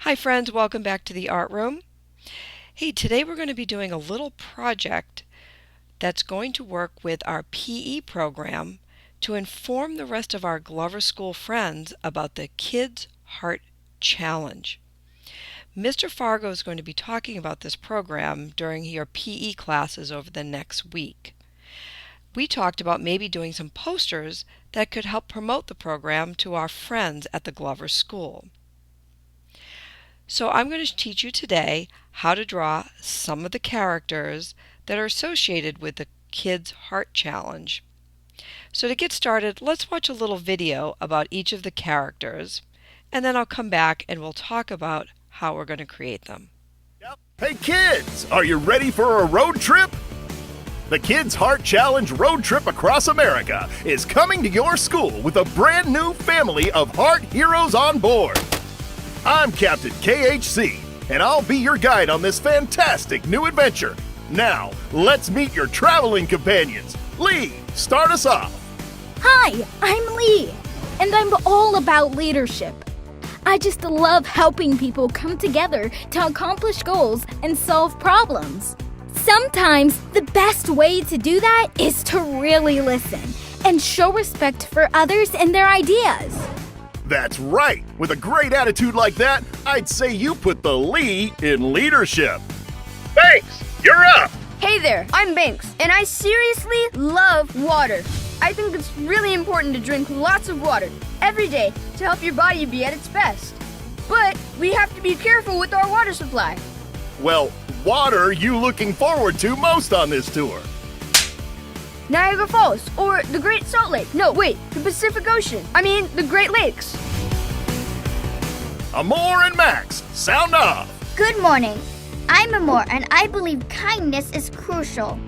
Hi friends, welcome back to the art room. Hey, today we're going to be doing a little project that's going to work with our PE program to inform the rest of our Glover School friends about the Kids Heart Challenge. Mr. Fargo is going to be talking about this program during your PE classes over the next week. We talked about maybe doing some posters that could help promote the program to our friends at the Glover School. So I'm going to teach you today how to draw some of the characters that are associated with the Kids Heart Challenge. So to get started, let's watch a little video about each of the characters, and then I'll come back and we'll talk about how we're going to create them. Hey kids, are you ready for a road trip? The Kids Heart Challenge Road Trip Across America is coming to your school with a brand new family of heart heroes on board. I'm Captain KHC, and I'll be your guide on this fantastic new adventure. Now, let's meet your traveling companions. Lee, start us off. Hi, I'm Lee, and I'm all about leadership. I just love helping people come together to accomplish goals and solve problems. Sometimes the best way to do that is to really listen and show respect for others and their ideas. That's right. With a great attitude like that, I'd say you put the Lee in leadership. Thanks. You're up. Hey there, I'm Banks, and I seriously love water. I think it's really important to drink lots of water every day to help your body be at its best. But we have to be careful with our water supply. Well, what are you looking forward to most on this tour? Niagara Falls, or the Great Salt Lake. No, wait, the Pacific Ocean. I mean, the Great Lakes. Amore and Max, sound off. Good morning. I'm Amore, and I believe kindness is crucial.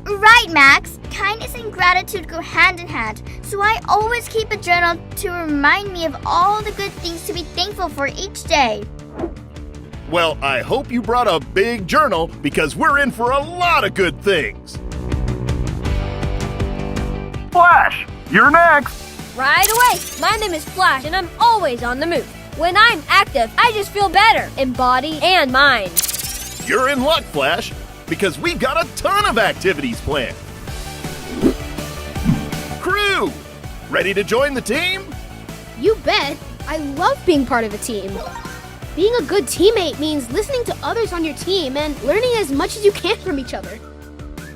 Right, Max. Kindness and gratitude go hand in hand, so I always keep a journal to remind me of all the good things to be thankful for each day. Well, I hope you brought a big journal because we're in for a lot of good things. Flash, you're next. Right away! My name is Flash, and I'm always on the move. When I'm active, I just feel better in body and mind. You're in luck, Flash, because we've got a ton of activities planned. Crew, ready to join the team? You bet! I love being part of a team. Being a good teammate means listening to others on your team and learning as much as you can from each other.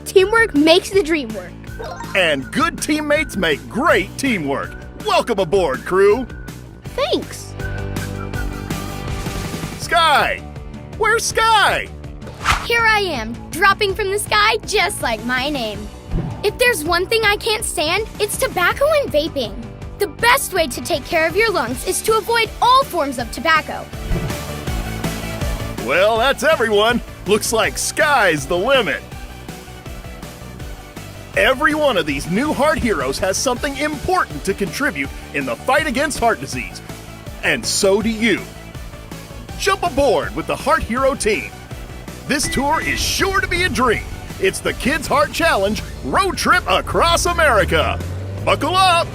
Teamwork makes the dream work. And good teammates make great teamwork. Welcome aboard, crew. Thanks. Sky, where's Sky? Here I am, dropping from the sky just like my name. If there's one thing I can't stand, it's tobacco and vaping. The best way to take care of your lungs is to avoid all forms of tobacco. Well, that's everyone. Looks like sky's the limit. Every one of these new heart heroes has something important to contribute in the fight against heart disease. And so do you. Jump aboard with the Heart Hero team. This tour is sure to be a dream. It's the Kids Heart Challenge Road Trip Across America. Buckle up!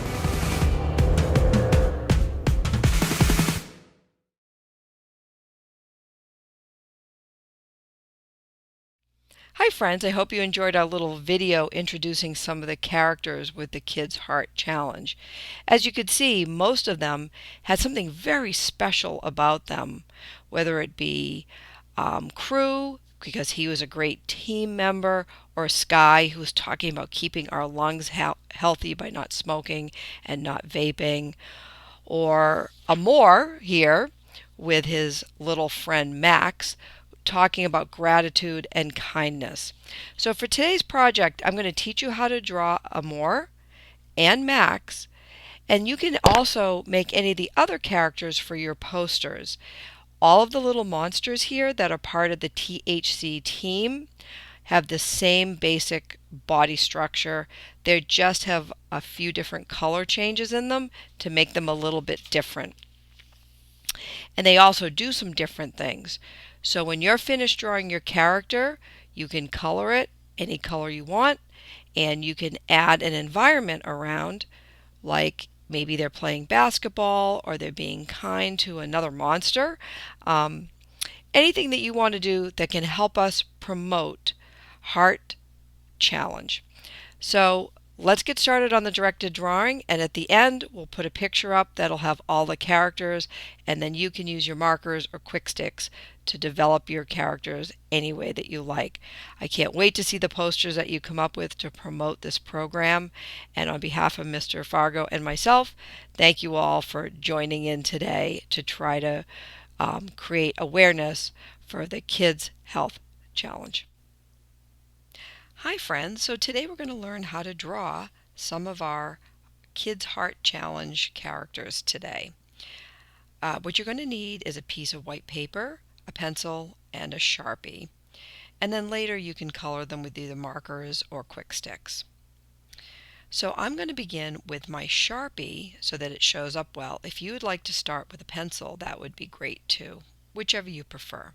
Hi friends, I hope you enjoyed our little video introducing some of the characters with the Kids Heart Challenge. As you could see, most of them had something very special about them, whether it be Crew, because he was a great team member, or Sky, who was talking about keeping our lungs healthy by not smoking and not vaping, or Amore here with his little friend Max, talking about gratitude and kindness. So for today's project, I'm going to teach you how to draw Amore and Max, and you can also make any of the other characters for your posters. All of the little monsters here that are part of the THC team have the same basic body structure. They just have a few different color changes in them to make them a little bit different. And they also do some different things. So when you're finished drawing your character, you can color it any color you want, and you can add an environment around, like maybe they're playing basketball or they're being kind to another monster. Um, Anything that you want to do that can help us promote heart challenge. So let's get started on the directed drawing, and at the end we'll put a picture up that'll have all the characters, and then you can use your markers or quick sticks to develop your characters any way that you like. I can't wait to see the posters that you come up with to promote this program, and on behalf of Mr. Fargo and myself, thank you all for joining in today to try to create awareness for the Kids Health Challenge. Hi friends, so today we're going to learn how to draw some of our Kids Heart Challenge characters today. What you're going to need is a piece of white paper, a pencil, and a Sharpie. And then later you can color them with either markers or quick sticks. So I'm going to begin with my Sharpie so that it shows up well. If you would like to start with a pencil, that would be great too, whichever you prefer.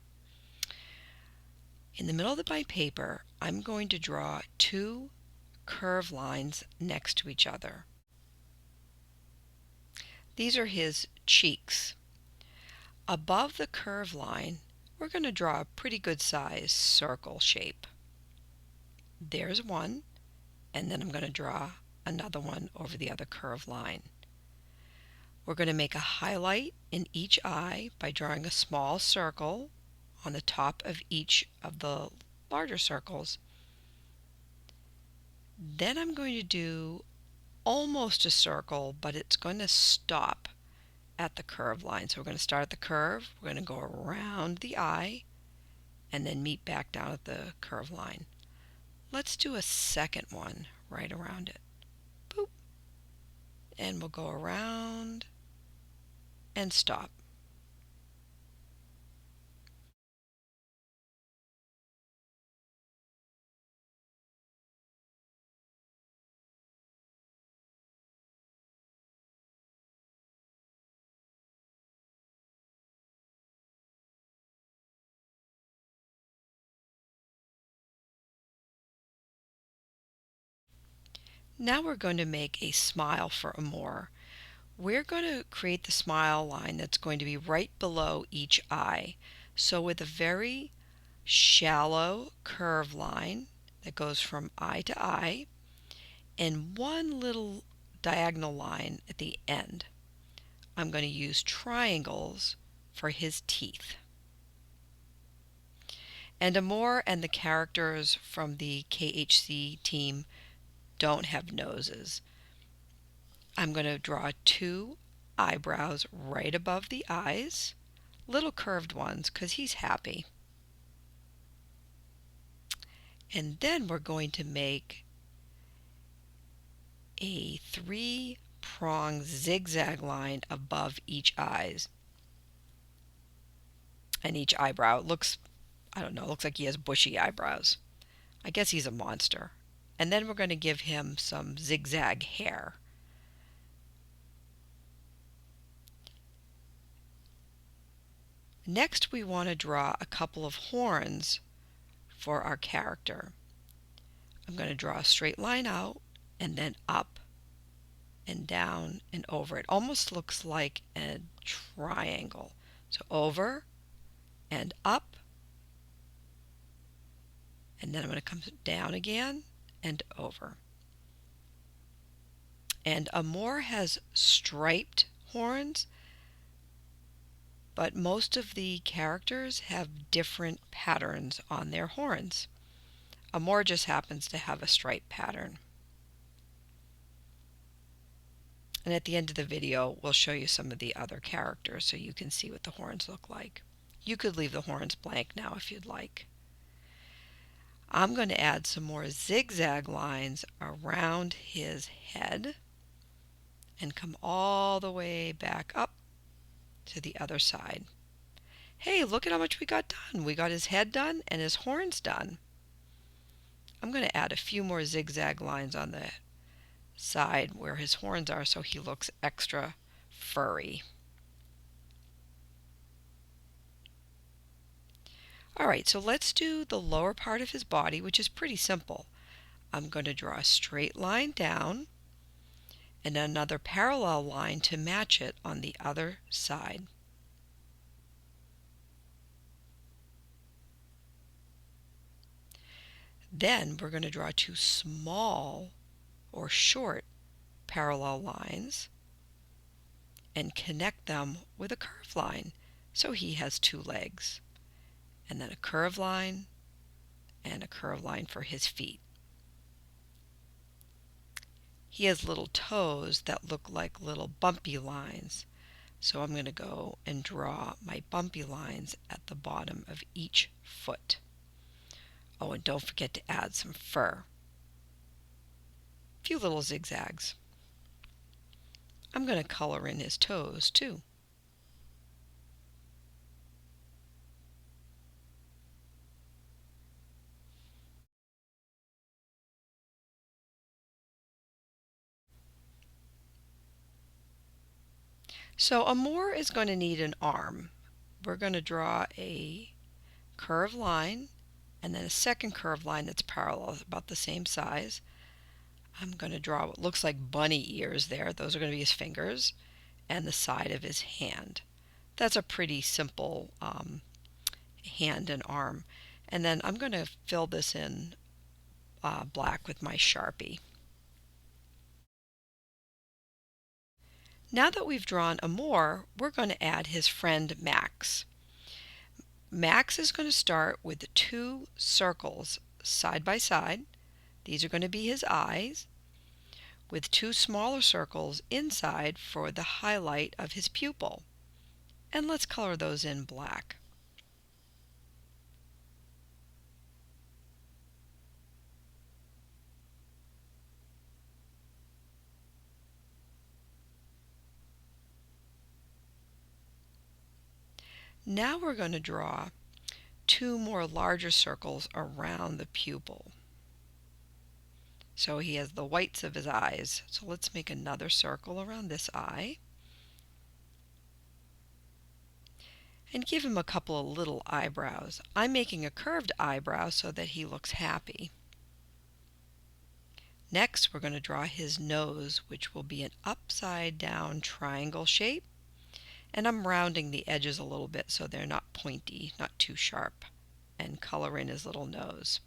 In the middle of my paper, I'm going to draw two curved lines next to each other. These are his cheeks. Above the curved line, we're going to draw a pretty good size circle shape. There's one, and then I'm going to draw another one over the other curved line. We're going to make a highlight in each eye by drawing a small circle on the top of each of the larger circles. Then I'm going to do almost a circle, but it's going to stop at the curved line. So we're going to start at the curve, we're going to go around the eye, and then meet back down at the curved line. Let's do a second one right around it. Boop. And we'll go around and stop. Now we're going to make a smile for Amore. We're going to create the smile line that's going to be right below each eye. So with a very shallow curve line that goes from eye to eye and one little diagonal line at the end. I'm going to use triangles for his teeth. And Amore and the characters from the KHC team don't have noses. I'm going to draw two eyebrows right above the eyes, little curved ones because he's happy. And then we're going to make a three-pronged zigzag line above each eyes and each eyebrow. It looks, I don't know, it looks like he has bushy eyebrows. I guess he's a monster. And then we're going to give him some zigzag hair. Next, we want to draw a couple of horns for our character. I'm going to draw a straight line out and then up and down and over. It almost looks like a triangle. So over and up, and then I'm going to come down again and over. And Amore has striped horns, but most of the characters have different patterns on their horns. Amore just happens to have a stripe pattern. And at the end of the video, we'll show you some of the other characters so you can see what the horns look like. You could leave the horns blank now if you'd like. I'm going to add some more zigzag lines around his head and come all the way back up to the other side. Hey, look at how much we got done. We got his head done and his horns done. I'm going to add a few more zigzag lines on the side where his horns are so he looks extra furry. Alright, so let's do the lower part of his body, which is pretty simple. I'm going to draw a straight line down, and another parallel line to match it on the other side. Then we're going to draw two small or short parallel lines and connect them with a curved line. So he has two legs, and then a curved line and a curved line for his feet. He has little toes that look like little bumpy lines. So I'm going to go and draw my bumpy lines at the bottom of each foot. Oh, and don't forget to add some fur. A few little zigzags. I'm going to color in his toes too. So Amore is going to need an arm. We're going to draw a curved line and then a second curved line that's parallel, about the same size. I'm going to draw what looks like bunny ears there. Those are going to be his fingers and the side of his hand. That's a pretty simple hand and arm. And then I'm going to fill this in black with my Sharpie. Now that we've drawn Amore, we're going to add his friend Max. Max is going to start with two circles side by side. These are going to be his eyes, with two smaller circles inside for the highlight of his pupil. And let's color those in black. Now we're going to draw two more larger circles around the pupil. So he has the whites of his eyes. So let's make another circle around this eye. And give him a couple of little eyebrows. I'm making a curved eyebrow so that he looks happy. Next, we're going to draw his nose, which will be an upside down triangle shape. And I'm rounding the edges a little bit so they're not pointy, not too sharp, and color in his little nose.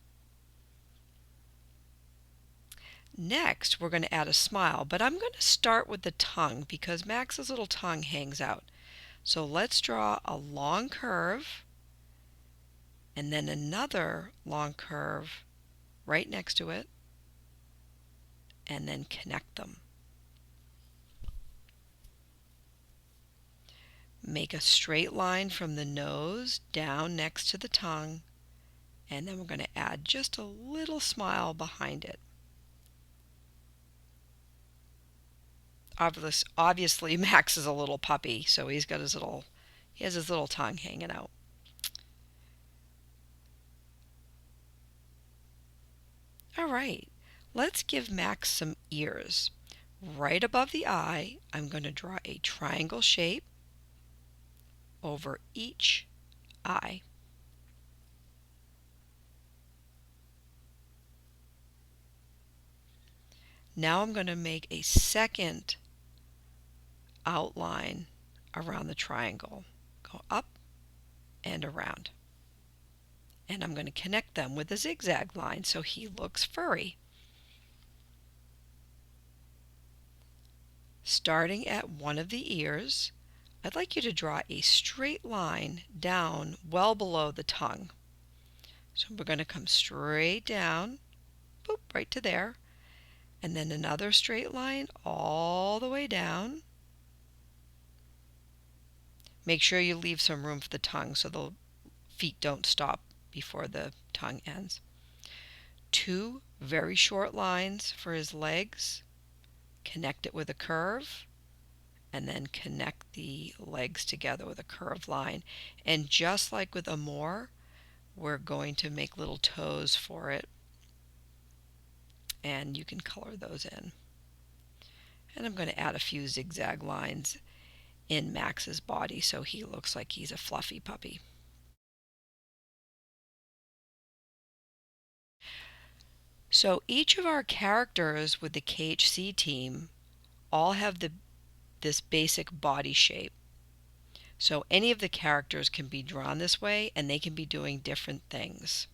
Next, we're going to add a smile, but I'm going to start with the tongue because Max's little tongue hangs out. So let's draw a long curve and then another long curve right next to it, and then connect them. Make a straight line from the nose down next to the tongue, and then we're going to add just a little smile behind it. Obviously Max is a little puppy, so he has his little tongue hanging out. All right, let's give Max some ears. Right above the eye, I'm going to draw a triangle shape over each eye. Now I'm going to make a second outline around the triangle. Go up and around. And I'm going to connect them with a zigzag line so he looks furry. Starting at one of the ears, I'd like you to draw a straight line down well below the tongue. So we're going to come straight down, boop, right to there, and then another straight line all the way down. Make sure you leave some room for the tongue so the feet don't stop before the tongue ends. Two very short lines for his legs. Connect it with a curve, and then connect the legs together with a curved line. And just like with Amore, we're going to make little toes for it, and you can color those in. And I'm going to add a few zigzag lines in Max's body so he looks like he's a fluffy puppy. So each of our characters with the KHC team all have this basic body shape. So any of the characters can be drawn this way and they can be doing different things.